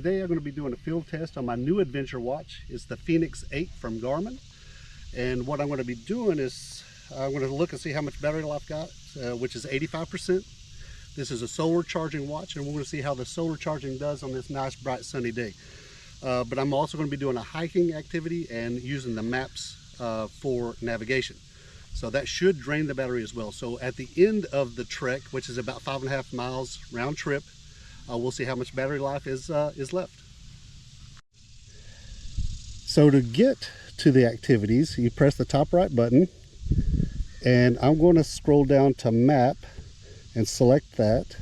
today I'm going to be doing a field test on my new adventure watch. It's the Phoenix 8 from Garmin. And what I'm going to be doing is I'm going to look and see how much battery life I've got, which is 85%. This is a solar charging watch, and we're going to see how the solar charging does on this nice bright sunny day. But I'm also going to be doing a hiking activity and using the maps for navigation. So that should drain the battery as well. So at the end of the trek, which is about 5.5 miles round trip, we'll see how much battery life is left. So to get to the activities, you press the top right button, and I'm going to scroll down to map and select that.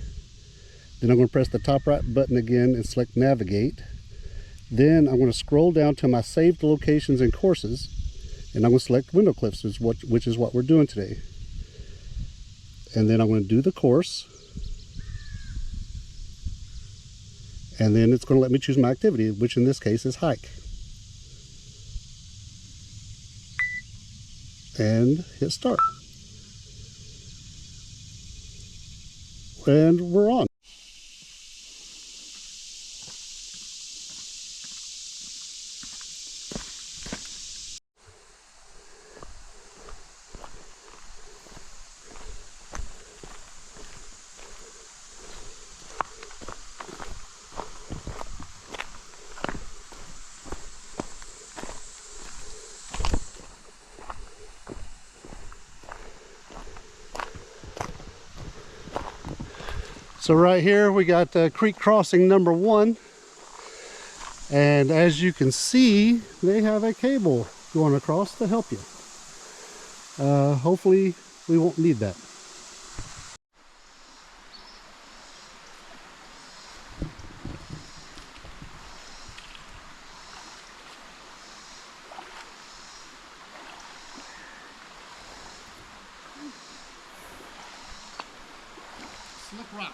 Then I'm going to press the top right button again and select navigate. Then I'm going to scroll down to my saved locations and courses, and I'm going to select window cliffs, which is what we're doing today. And then I'm going to do the course, and then it's going to let me choose my activity, which in this case is hike. And hit start. And we're on. So right here we got creek crossing number 1, and as you can see, they have a cable going across to help you. Hopefully we won't need that. Slick rock.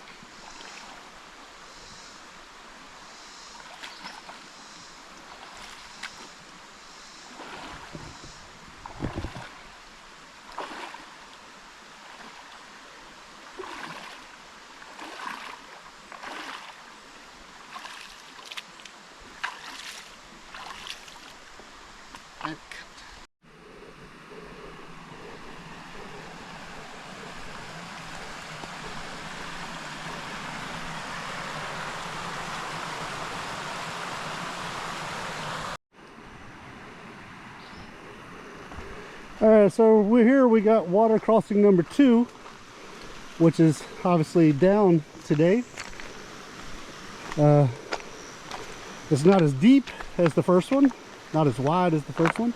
Alright, so we're here, we got water crossing number 2, which is obviously down today. It's not as deep as the first one, not as wide as the first one,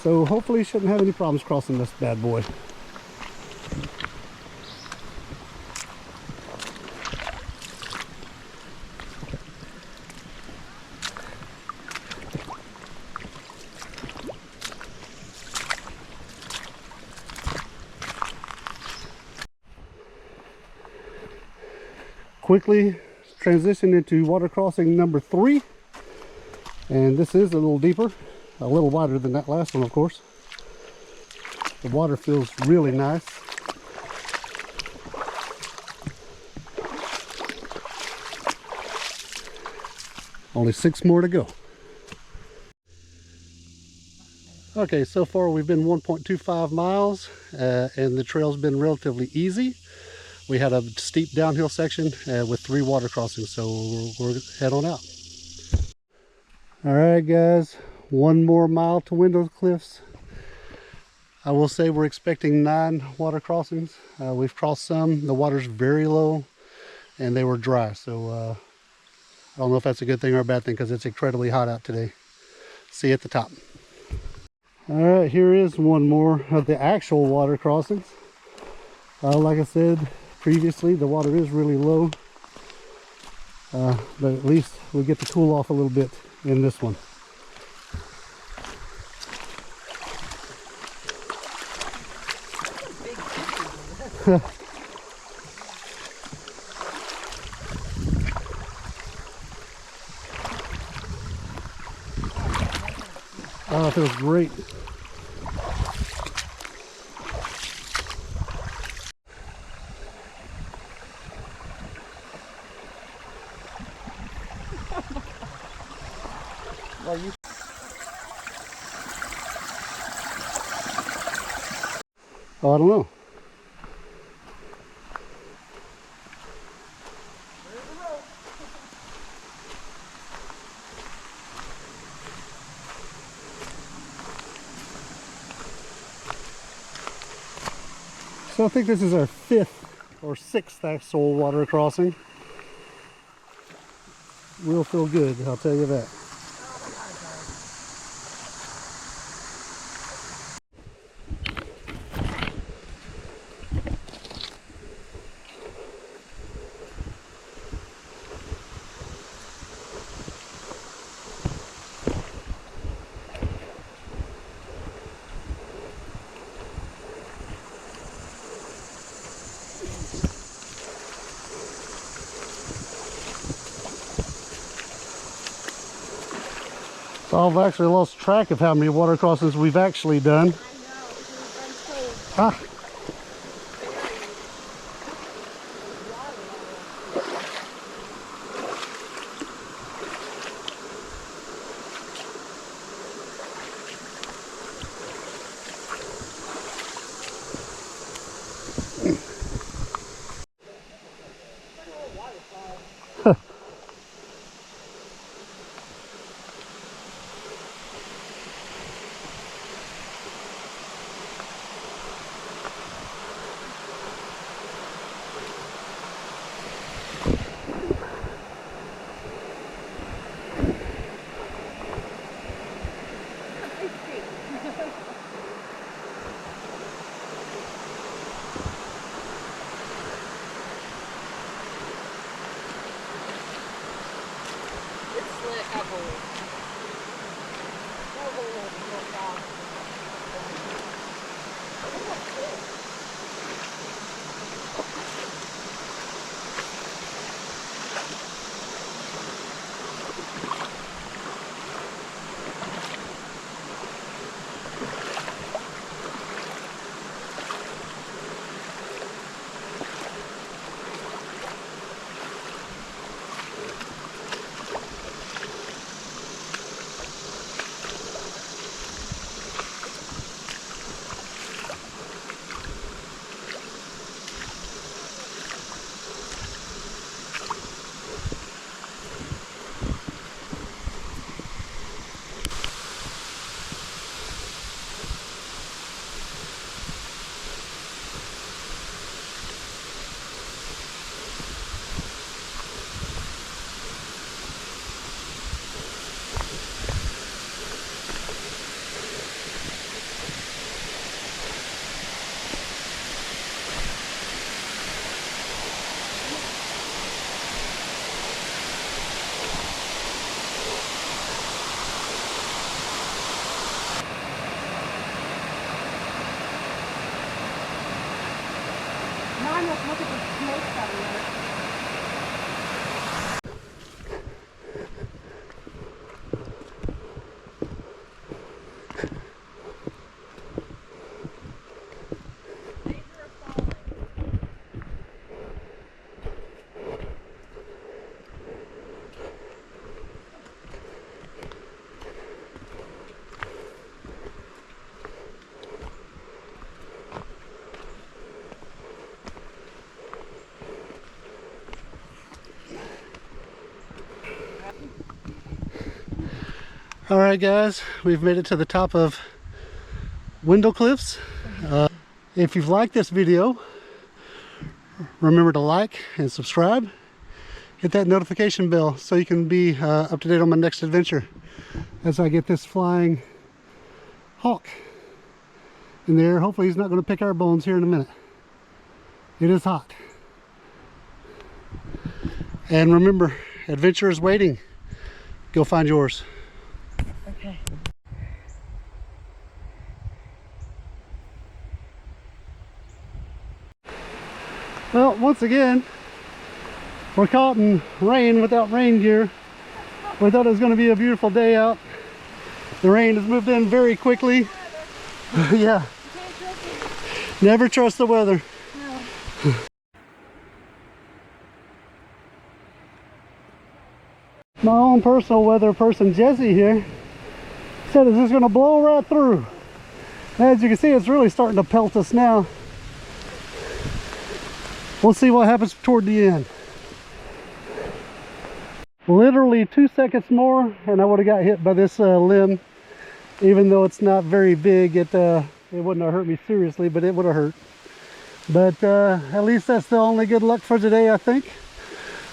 so hopefully shouldn't have any problems crossing this bad boy. Quickly transition into water crossing number 3, and this is a little deeper, a little wider than that last one, of course. The water feels really nice. Only 6 more to go. Okay, so far we've been 1.25 miles and the trail's been relatively easy. We had a steep downhill section with 3 water crossings, so we'll head on out. All right, guys, 1 more mile to Window Cliffs. I will say we're expecting 9 water crossings. We've crossed some. The water's very low, and they were dry, so I don't know if that's a good thing or a bad thing because it's incredibly hot out today. See you at the top. All right, here is 1 more of the actual water crossings. Like I said previously, the water is really low, but at least we get to cool off a little bit in this one. Oh, it feels great. Well, you... Oh, I don't know. So I think this is our 5th or 6th actual water crossing. We'll feel good, I'll tell you that. So I've actually lost track of how many water crossings we've actually done. Ah. Look at the snakes out there. All right, guys, we've made it to the top of Window Cliffs. If you've liked this video, remember to like and subscribe. Hit that notification bell so you can be up to date on my next adventure as I get this flying hawk in the air. Hopefully he's not going to pick our bones here in a minute. It is hot. And remember, adventure is waiting. Go find yours. Okay. Well, once again, we're caught in rain without rain gear. We thought it was going to be a beautiful day out. The rain has moved in very quickly. Yeah. Never trust the weather. No. My own personal weather person, Jesse here, Said it's just gonna blow right through. As you can see, it's really starting to pelt us now. We'll see what happens toward the end. Literally 2 seconds more and I would have got hit by this limb. Even though it's not very big, it wouldn't have hurt me seriously, but it would have hurt. But at least that's the only good luck for today, I think.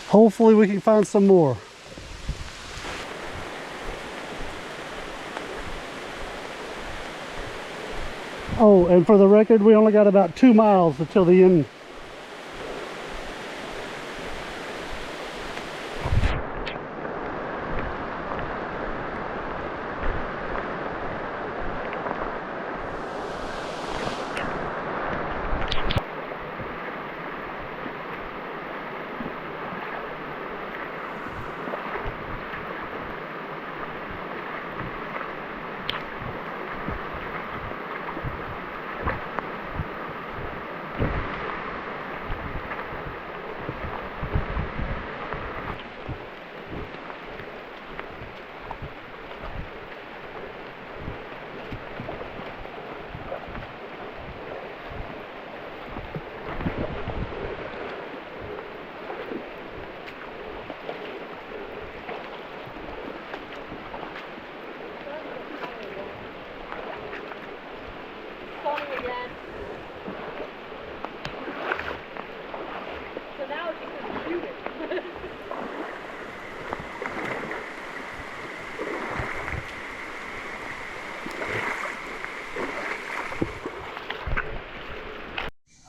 Hopefully we can find some more. Oh, and for the record, we only got about 2 miles until the end.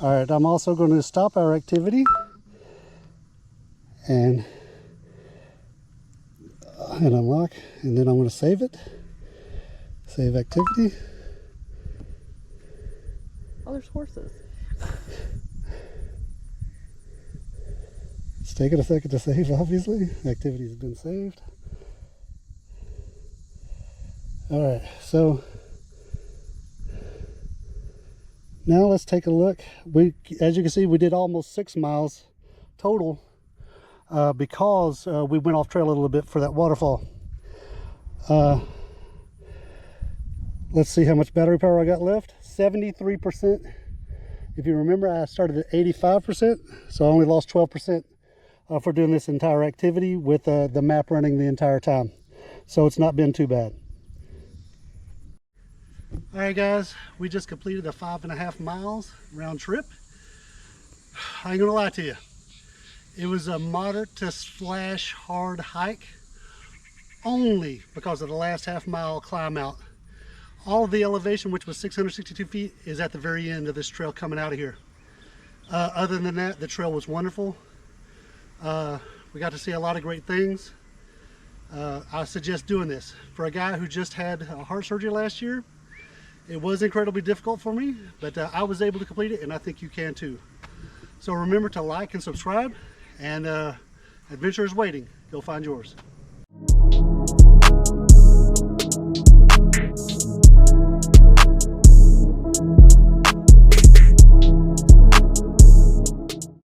All right, I'm also going to stop our activity and unlock, and then I'm going to save it. Save activity. Oh, there's horses. It's taking a second to save, obviously. Activity has been saved. All right, so now let's take a look. As you can see, we did almost 6 miles total because we went off trail a little bit for that waterfall. Let's see how much battery power I got left. 73%. If you remember, I started at 85%, so I only lost 12% for doing this entire activity with the map running the entire time. So it's not been too bad. All right, guys, we just completed a 5.5 miles round trip. I ain't gonna lie to you. It was a moderate to slash hard hike only because of the last half mile climb out. All of the elevation, which was 662 feet, is at the very end of this trail coming out of here. Other than that, the trail was wonderful. We got to see a lot of great things. I suggest doing this. For a guy who just had heart surgery last year, it was incredibly difficult for me, but I was able to complete it, and I think you can too. So remember to like and subscribe, and adventure is waiting. Go find yours.